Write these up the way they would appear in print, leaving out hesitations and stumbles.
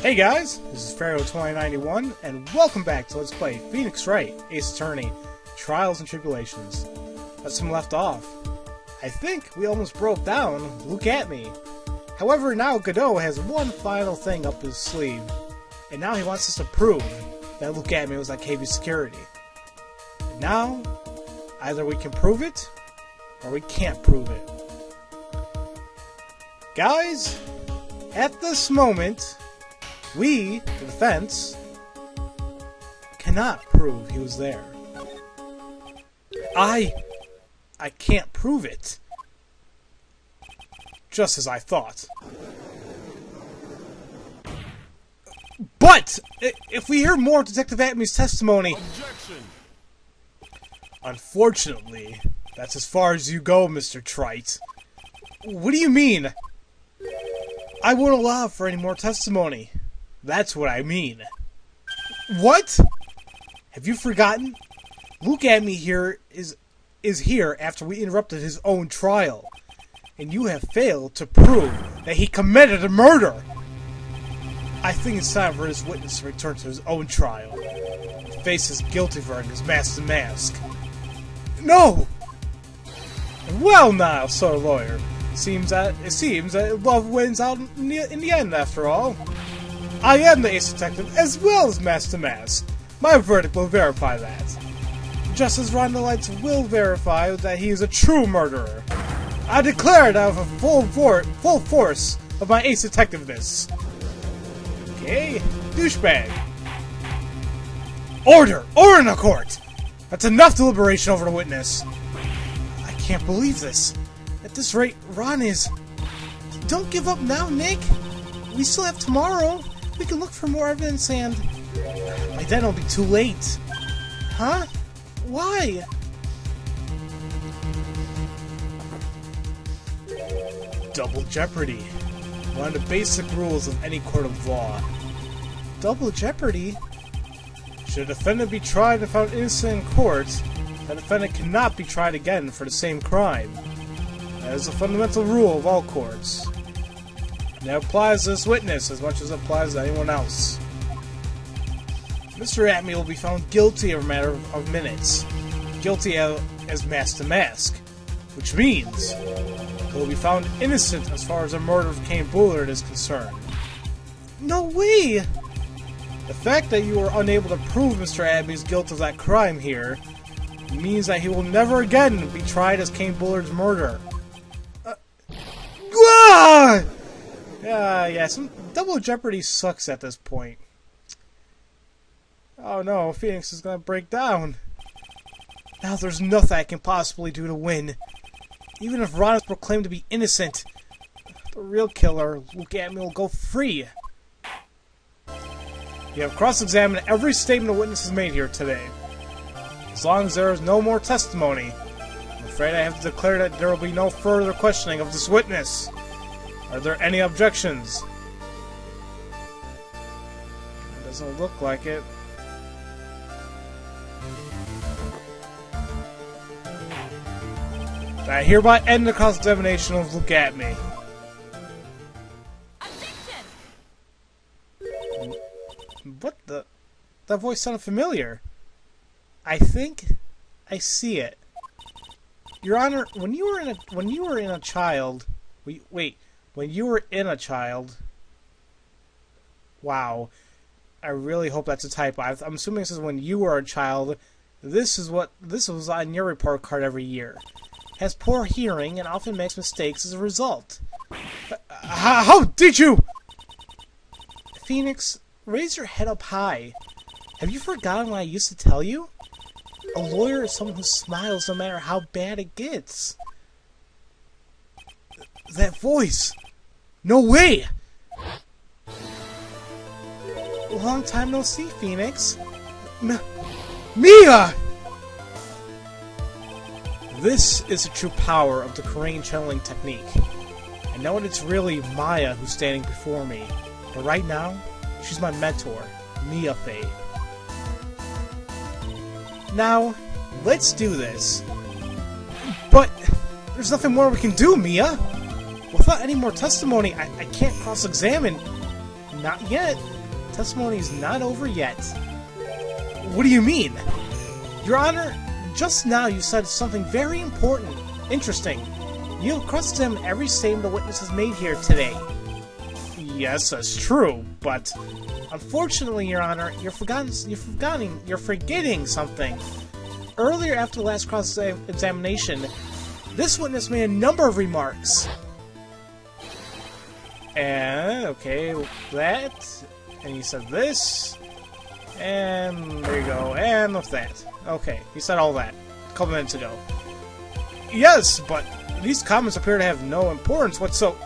Hey guys, this is Pharaoh 2091, and welcome back to Let's Play Phoenix Wright, Ace Attorney, Trials and Tribulations. That's some left off. I think we almost broke down Look At Me. However, now Godot has one final thing up his sleeve, and now he wants us to prove that Look At Me was like KB security. And now, either we can prove it, or we can't prove it. Guys, at this moment, we, the defense, cannot prove he was there. I can't prove it. Just as I thought. But, if we hear more of Detective Atmey's testimony... Objection. Unfortunately, that's as far as you go, Mr. Trite. What do you mean? I won't allow for any more testimony. That's what I mean. What? Have you forgotten? Look At Me here is here after we interrupted his own trial. And you have failed to prove that he committed a murder. I think it's time for this witness to return to his own trial. And face his guilty verdict as mask to mask. No! Well now, Sir Lawyer. It seems that love wins out in the end, after all. I am the Ace Detective as well as Mask to Mask. My verdict will verify that. Just as Ronda Lights will verify that he is a true murderer. I declare it out of full force of my Ace Detectiveness. Okay, douchebag. Order! Order in the court! That's enough deliberation over the witness. I can't believe this. At this rate, Ron is... Don't give up now, Nick. We still have tomorrow. We can look for more evidence and... By then it'll be too late. Huh? Why? Double jeopardy. One of the basic rules of any court of law. Double jeopardy? Should a defendant be tried and found innocent in court, the defendant cannot be tried again for the same crime. That is a fundamental rule of all courts. And that applies to this witness as much as it applies to anyone else. Mr. Atmey will be found guilty in a matter of minutes. Guilty as mask to mask. Which means he will be found innocent as far as the murder of Kane Bullard is concerned. No way! The fact that you were unable to prove Mr. Atmey's guilt of that crime here means that he will never again be tried as Kane Bullard's murderer. Yeah, some double jeopardy sucks at this point. Oh no, Phoenix is gonna break down. Now there's nothing I can possibly do to win. Even if Ron is proclaimed to be innocent, the real killer, Look At Me, will go free. You have cross-examined every statement the witness has made here today. As long as there is no more testimony, I'm afraid I have to declare that there will be no further questioning of this witness. Are there any objections? It doesn't look like it. I hereby end the cross-examination of Look At Me. What the? That voice sounded familiar. I think I see it. Your Honor, when you were in a child. When you were in a child. Wow. I really hope that's a typo. I'm assuming this is when you were a child. This was on your report card every year. Has poor hearing and often makes mistakes as a result. How did you? Phoenix, raise your head up high. Have you forgotten what I used to tell you? A lawyer is someone who smiles no matter how bad it gets. That voice! No way! Long time no see, Phoenix. Mia! This is the true power of the Korean channeling technique. I know that it's really Maya who's standing before me, but right now, she's my mentor, Mia Faye. Now, let's do this. But there's nothing more we can do, Mia. Without any more testimony, I can't cross-examine Not yet. Testimony's not over yet. What do you mean? Your Honor, just now you said something very important. Interesting. You have cross-examined every statement the witness has made here today. Yes, that's true, but unfortunately, Your Honor, you're forgetting something. Earlier, after the last cross-examination, this witness made a number of remarks. And, okay, that, and he said this, and there you go, and with that. Okay, he said all that a couple minutes ago. Yes, but these comments appear to have no importance whatsoever.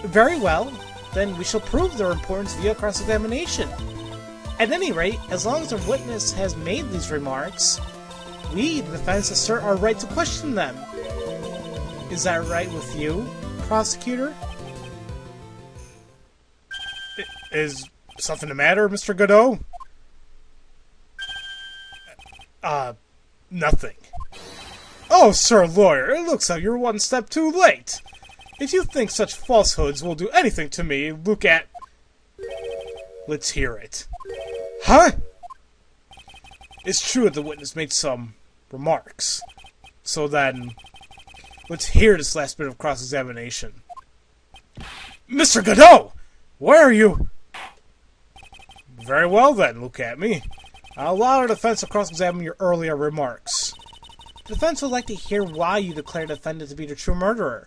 Very well, then we shall prove their importance via cross-examination. At any rate, as long as the witness has made these remarks, we, the defense, assert our right to question them. Is that right with you, prosecutor? Is something the matter, Mr. Godot? Nothing. Oh, sir lawyer, it looks like you're one step too late. If you think such falsehoods will do anything to me, look at... Let's hear it. Huh? It's true that the witness made some remarks. So then, let's hear this last bit of cross-examination. Mr. Godot! Where are you? Very well then, look at me. I'll allow the defense to cross-examine your earlier remarks. The defense would like to hear why you declare the defendant to be the true murderer.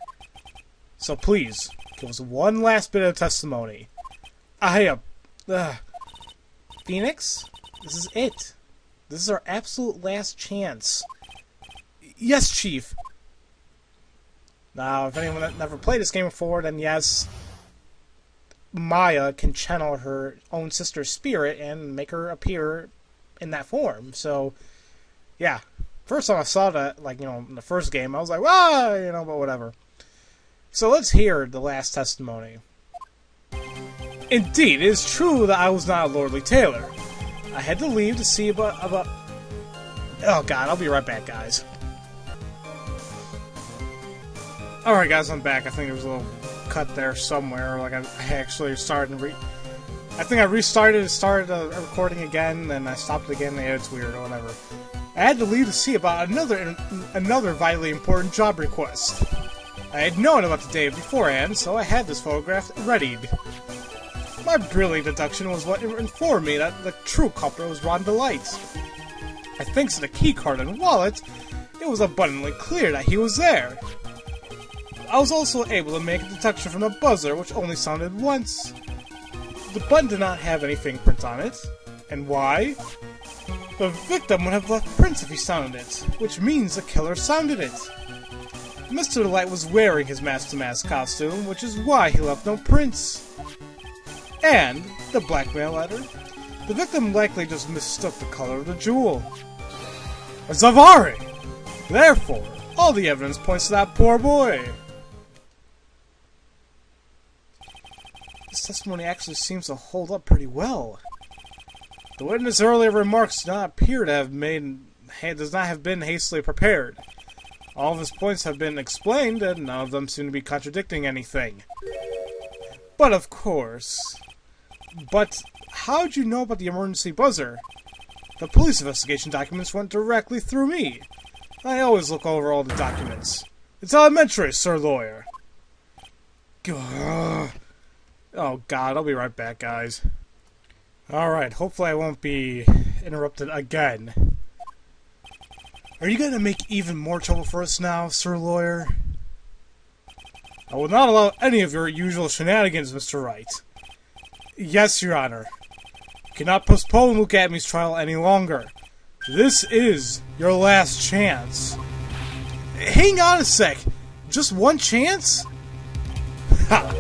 So please, give us one last bit of testimony. Phoenix? This is it. This is our absolute last chance. Yes, Chief. Now, if anyone that never played this game before, then yes, Maya can channel her own sister's spirit and make her appear in that form. So, yeah. First time I saw that, like, you know, in the first game, I was like, "Wah!" You know, but whatever. So let's hear the last testimony. Indeed, it is true that I was not a lordly tailor. I had to leave to see about... Oh god, I'll be right back, guys. Alright guys, I'm back. I think there was a little cut there somewhere. Like, I actually started I think I restarted and started recording again, and I stopped it again, and it's weird or whatever. I had to leave to see about another vitally important job request. I had known about the day beforehand, so I had this photograph readied. My brilliant deduction was what informed me that the true culprit was Rhonda Light. Thanks to the keycard and wallet, it was abundantly clear that he was there. I was also able to make a detection from the buzzer, which only sounded once. The button did not have any fingerprints on it. And why? The victim would have left prints if he sounded it, which means the killer sounded it. Mr. Light was wearing his mask-to-mask costume, which is why he left no prints. And the blackmail letter? The victim likely just mistook the color of the jewel. A Zavari! Therefore, all the evidence points to that poor boy. This testimony actually seems to hold up pretty well. The witness' earlier remarks do not appear to have been hastily prepared. All of his points have been explained, and none of them seem to be contradicting anything. But of course... But how'd you know about the emergency buzzer? The police investigation documents went directly through me. I always look over all the documents. It's elementary, Sir Lawyer. Ugh. Oh god, I'll be right back, guys. Alright, hopefully I won't be interrupted again. Are you gonna make even more trouble for us now, Sir Lawyer? I will not allow any of your usual shenanigans, Mr. Wright. Yes, Your Honor. You cannot postpone Luke Atmey's trial any longer. This is your last chance. Hang on a sec. Just one chance? Ha!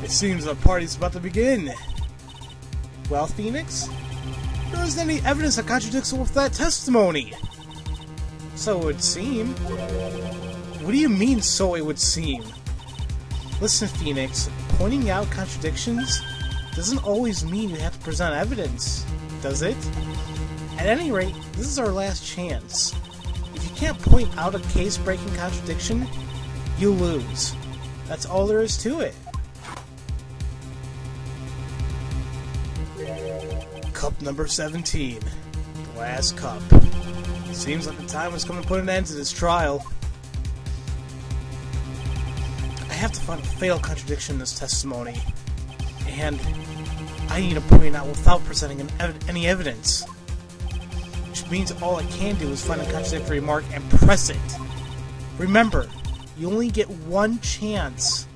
It seems the party's about to begin. Well, Phoenix? There isn't any evidence that contradicts with that testimony. So it would seem. What do you mean, so it would seem? Listen, Phoenix, pointing out contradictions doesn't always mean you have to present evidence, does it? At any rate, this is our last chance. If you can't point out a case-breaking contradiction, you lose. That's all there is to it. Cup number 17. The last cup. Seems like the time has come to put an end to this trial. I have to find a fatal contradiction in this testimony. And I need to point out without presenting any evidence. Which means all I can do is find a contradictory remark and press it. Remember, you only get one chance.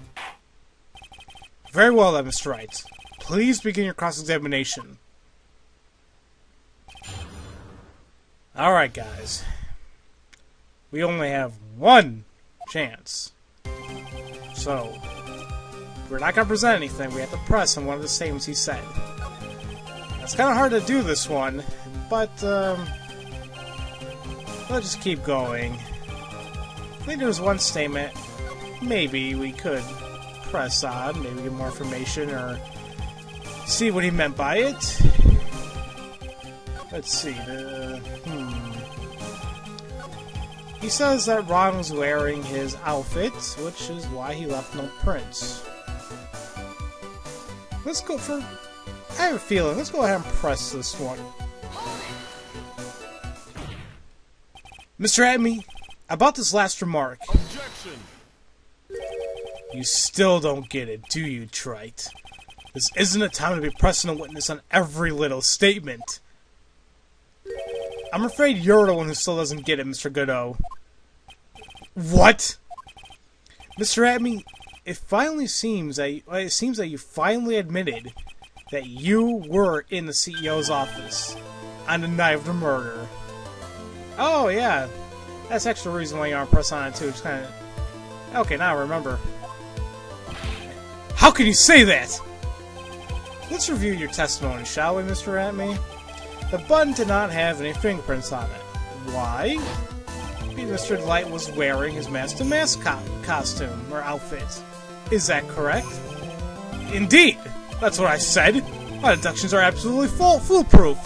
Very well then, Mr. Wright. Please begin your cross-examination. Alright, guys. We only have one chance. So, we're not going to present anything. We have to press on one of the statements he said. It's kind of hard to do this one, but let's just keep going. I think there was one statement maybe we could press on, maybe get more information or see what he meant by it. Let's see. He says that Ron was wearing his outfit, which is why he left no prints. Let's go for... I have a feeling. Let's go ahead and press this one. Mr. Adamy, about this last remark. Objection! You still don't get it, do you, Trite? This isn't a time to be pressing a witness on every little statement. I'm afraid you're the one who still doesn't get it, Mr. Godot. What? Mr. Adamy, it seems that you finally admitted that you were in the CEO's office on the night of the murder. Oh, yeah. That's actually the reason why you aren't pressing on it, too. It's kind of... Okay, now I remember. How can you say that? Let's review your testimony, shall we, Mr. Adamy? The button did not have any fingerprints on it. Why? Because Mr. Light was wearing his mask-to-mask costume, or outfit. Is that correct? Indeed! That's what I said! My deductions are absolutely foolproof!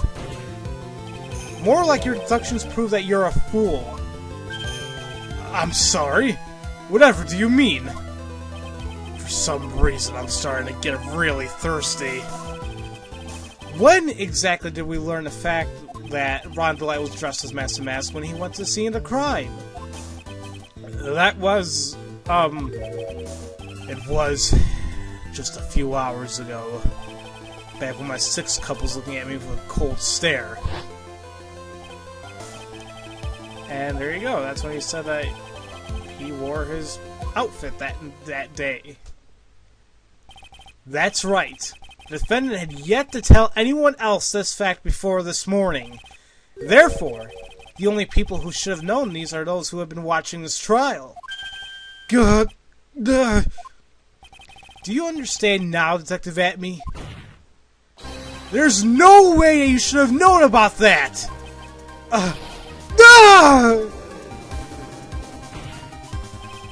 More like your deductions prove that you're a fool. I'm sorry? Whatever do you mean? For some reason, I'm starting to get really thirsty. When exactly did we learn the fact that Ron DeLight was dressed as Master Mask when he went to the scene of the crime? That was, it was just a few hours ago. Back when my sixth couple was looking at me with a cold stare. And there you go, that's when he said that he wore his outfit that day. That's right. The defendant had yet to tell anyone else this fact before this morning. Therefore, the only people who should have known these are those who have been watching this trial. God. Do you understand now, Detective Atme? There's no way that you should have known about that!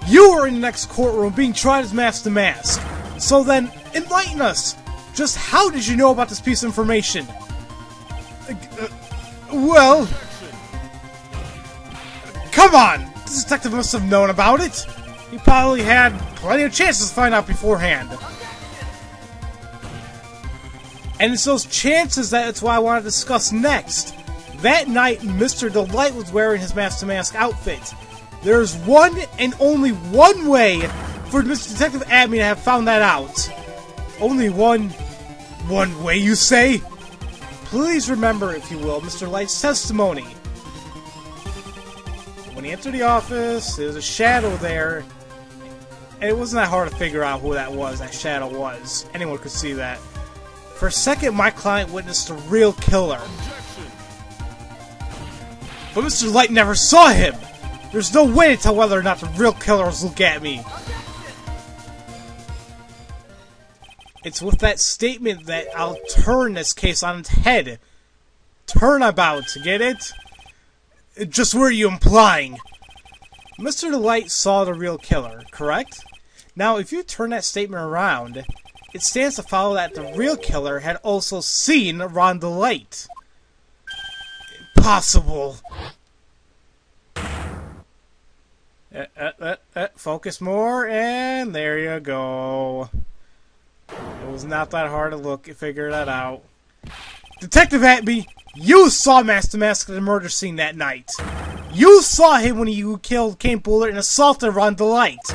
You were in the next courtroom being tried as Master Mask. So then, enlighten us! Just how did you know about this piece of information? Well... Come on! This detective must have known about it! He probably had plenty of chances to find out beforehand. And it's those chances that's what I want to discuss next. That night, Mr. Delight was wearing his Master Mask outfit. There's one and only one way for Mr. Detective Admin to have found that out. Only one way, you say? Please remember, if you will, Mr. Light's testimony. When he entered the office, there was a shadow there. And it wasn't that hard to figure out who that shadow was. Anyone could see that. For a second, my client witnessed the real killer. But Mr. Light never saw him! There's no way to tell whether or not the real killer was looking at me. It's with that statement that I'll turn this case on its head. Turnabout, get it? Just what are you implying? Mr. Light saw the real killer, correct? Now, if you turn that statement around, it stands to follow that the real killer had also seen Ron DeLight. Impossible. Focus more, and there you go. It was not that hard to figure that out. Detective Atby, you saw Master Mask at the murder scene that night. You saw him when he killed Kane Buller and assaulted Ron Delight.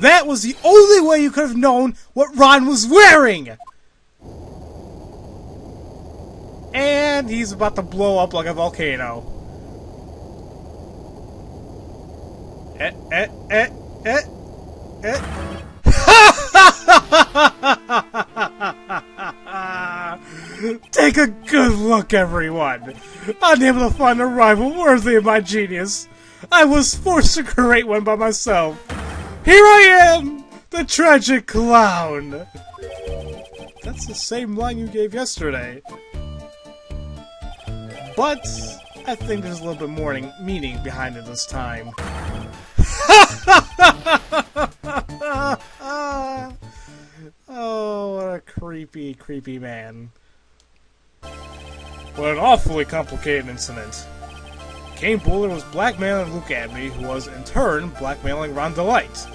That was the only way you could have known what Ron was wearing! And he's about to blow up like a volcano. Take a good look, everyone. Unable to find a rival worthy of my genius, I was forced to create one by myself. Here I am, the tragic clown. That's the same line you gave yesterday. But I think there's a little bit more meaning behind it this time. Oh, what a creepy, creepy man. What an awfully complicated incident. Kane Buller was blackmailing Luke Atby, who was, in turn, blackmailing Ron Delight.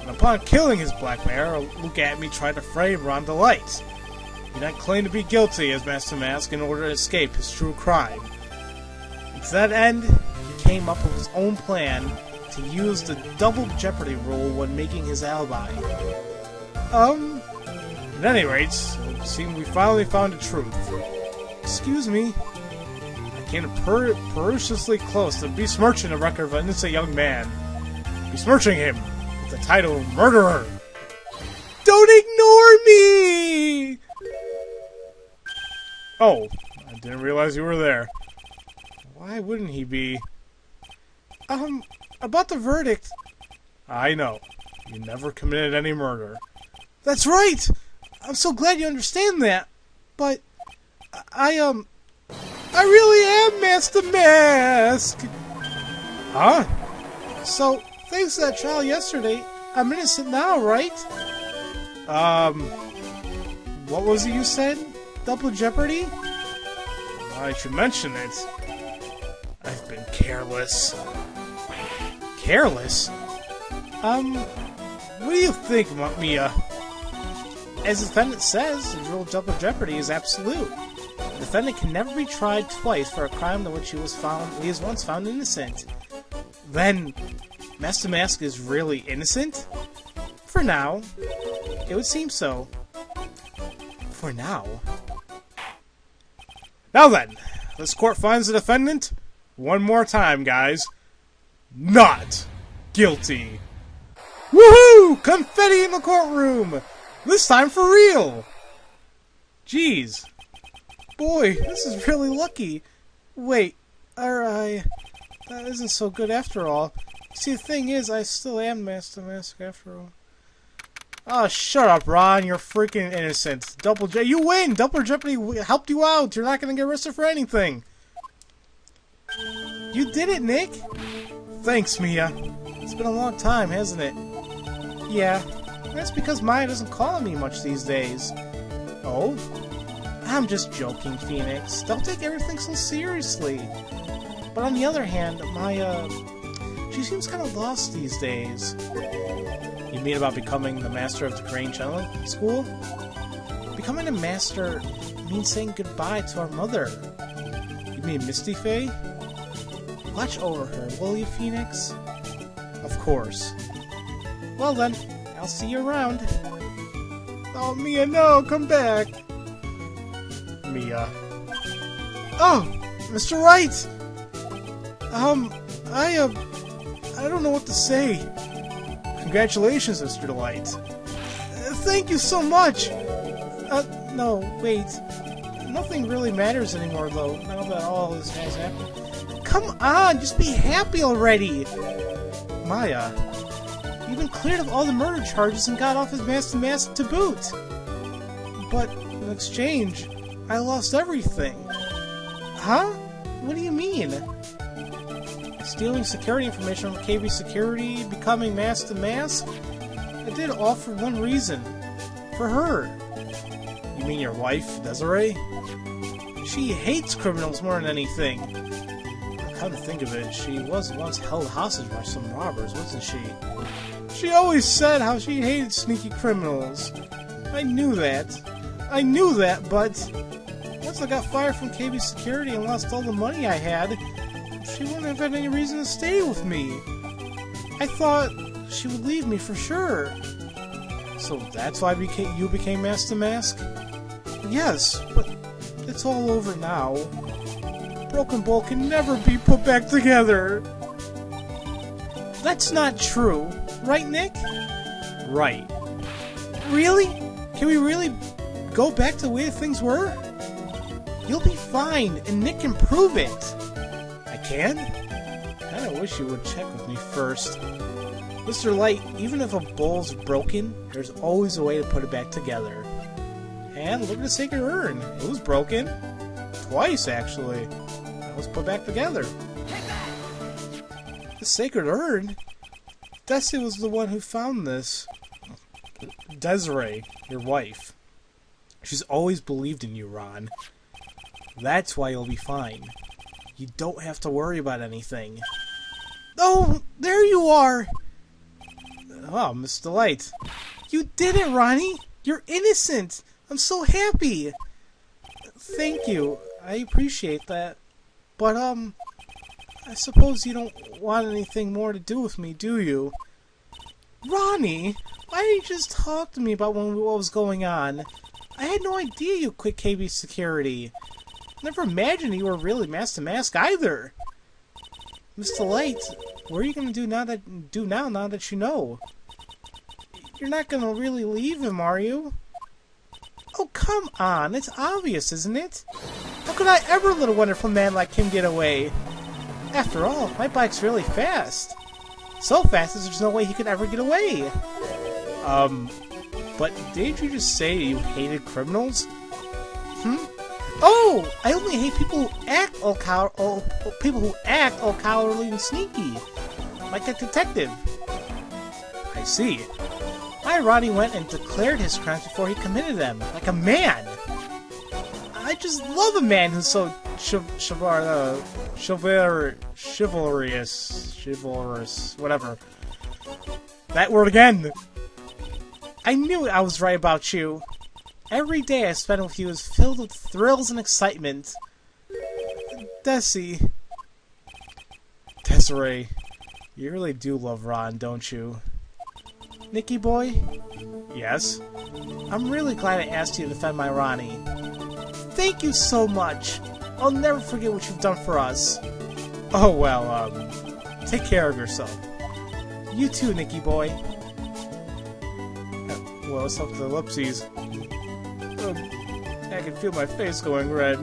And upon killing his blackmailer, Luke Atby tried to frame Ron Delight. He then claimed to be guilty as Master Mask in order to escape his true crime. And to that end, he came up with his own plan to use the double jeopardy rule when making his alibi. At any rate, it seems we finally found the truth. Excuse me. I came ferociously close to besmirching the record of an innocent young man. Besmirching him with the title of murderer. Don't ignore me! Oh, I didn't realize you were there. Why wouldn't he be? About the verdict. I know. You never committed any murder. That's right! I'm so glad you understand that. But, I really am Master Mask! Huh? So, thanks to that trial yesterday, I'm innocent now, right? What was it you said? Double jeopardy? I should mention it. I've been careless. Careless? What do you think, Mia? As the defendant says, the rule of double jeopardy is absolute. The defendant can never be tried twice for a crime in which he is once found innocent. Then, Master Mask is really innocent? For now. It would seem so. For now. Now then, this court finds the defendant, one more time, guys, not guilty. Woohoo! Confetti in the courtroom! This time for real! Jeez. Boy, this is really lucky. Wait, that isn't so good after all. See, the thing is, I still am Master Mask after all. Oh, shut up, Ron. You're freaking innocent. You win! Double Jeopardy helped you out. You're not gonna get arrested for anything. You did it, Nick. Thanks, Mia. It's been a long time, hasn't it? Yeah. That's because Maya doesn't call me much these days. Oh? I'm just joking, Phoenix. Don't take everything so seriously. But on the other hand, Maya... she seems kind of lost these days. You mean about becoming the master of the Crane Channel School? Becoming a master means saying goodbye to our mother. You mean Misty Faye? Watch over her, will you, Phoenix? Of course. Well then, I'll see you around. Oh, Mia, no, come back. Mia. Oh, Mr. Wright! I don't know what to say. Congratulations, Mr. Delight. Thank you so much! No, wait. Nothing really matters anymore, though, now that all this has happened. Come on, just be happy already! Maya, you've been cleared of all the murder charges and got off as Master Mask to boot. But, in exchange, I lost everything. Huh? What do you mean? Stealing security information from KB Security, becoming Master Mask? I did it all for one reason. For her. You mean your wife, Desiree? She hates criminals more than anything. Come to think of it, she was once held hostage by some robbers, wasn't she? She always said how she hated sneaky criminals. I knew that, but... once I got fired from KB Security and lost all the money I had, she wouldn't have had any reason to stay with me. I thought she would leave me for sure. So that's why you became Mask to Mask? Yes, but it's all over now. Broken Bowl can never be put back together. That's not true. Right, Nick? Right. Really? Can we really go back to the way things were? You'll be fine, and Nick can prove it. I can? I wish you would check with me first. Mr. Light, even if a bowl's broken, there's always a way to put it back together. And look at the Sacred Urn. It was broken. Twice, actually. It was put back together. The Sacred Urn? Desi was the one who found this. Desiree, your wife. She's always believed in you, Ron. That's why you'll be fine. You don't have to worry about anything. Oh, there you are! Oh, Mr. Light. You did it, Ronnie! You're innocent! I'm so happy! Thank you. I appreciate that. But, I suppose you don't want anything more to do with me, do you? Ronnie! Why didn't you just talk to me about what was going on? I had no idea you quit KB Security. Never imagined you were really Mask to Mask either. Mr. Light, what are you gonna do now that you know? You're not gonna really leave him, are you? Oh, come on, it's obvious, isn't it? How could I ever let a wonderful man like him get away? After all, my bike's really fast. So fast that there's no way he could ever get away. But didn't you just say you hated criminals? Oh, I only hate people who act all cowardly and sneaky, like that detective. I see. Ronnie went and declared his crimes before he committed them, like a man. I just love a man who's so chivalrous, whatever. That word again. I knew I was right about you. Every day I spent with you is filled with thrills and excitement. Desiree, you really do love Ron, don't you? Nicky boy? Yes? I'm really glad I asked you to defend my Ronnie. Thank you so much. I'll never forget what you've done for us. Oh, well, take care of yourself. You too, Nicky boy. Well, what's up to the ellipses? I can feel my face going red.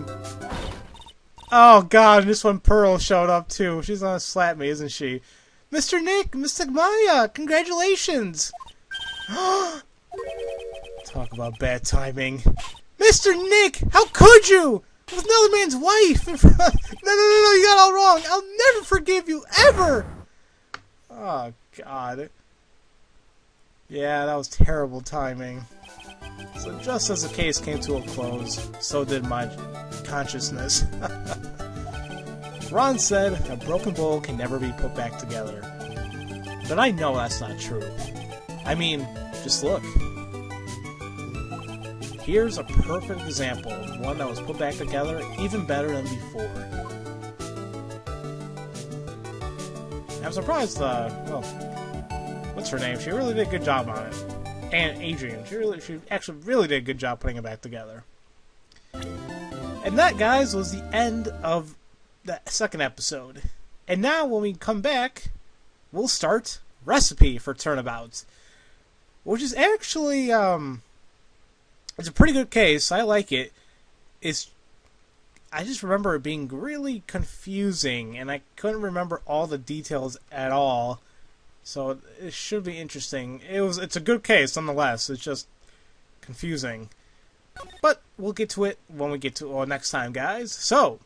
Oh god, this one Pearl showed up too. She's gonna slap me, isn't she? Mr. Nick! Mr. Maya! Congratulations! Talk about bad timing. Mr. Nick! How could you? With another man's wife in front. No, you got it all wrong. I'll never forgive you, ever! Oh, God. Yeah, that was terrible timing. So just as the case came to a close, so did my consciousness. Ron said, a broken bowl can never be put back together. But I know that's not true. I mean, just look. Here's a perfect example of one that was put back together even better than before. I'm surprised, well, what's her name? She really did a good job on it. And Adrian, she actually really did a good job putting it back together. And that, guys, was the end of the second episode. And now, when we come back, we'll start Recipe for Turnabout, which is actually, it's a pretty good case. I like it. I just remember it being really confusing, and I couldn't remember all the details at all. So it should be interesting. It's a good case nonetheless. It's just confusing. But we'll get to it when we get to next time, guys. So,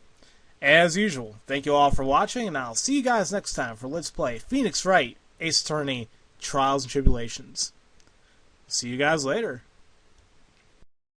as usual, thank you all for watching, and I'll see you guys next time for Let's Play Phoenix Wright, Ace Attorney, Trials and Tribulations. See you guys later.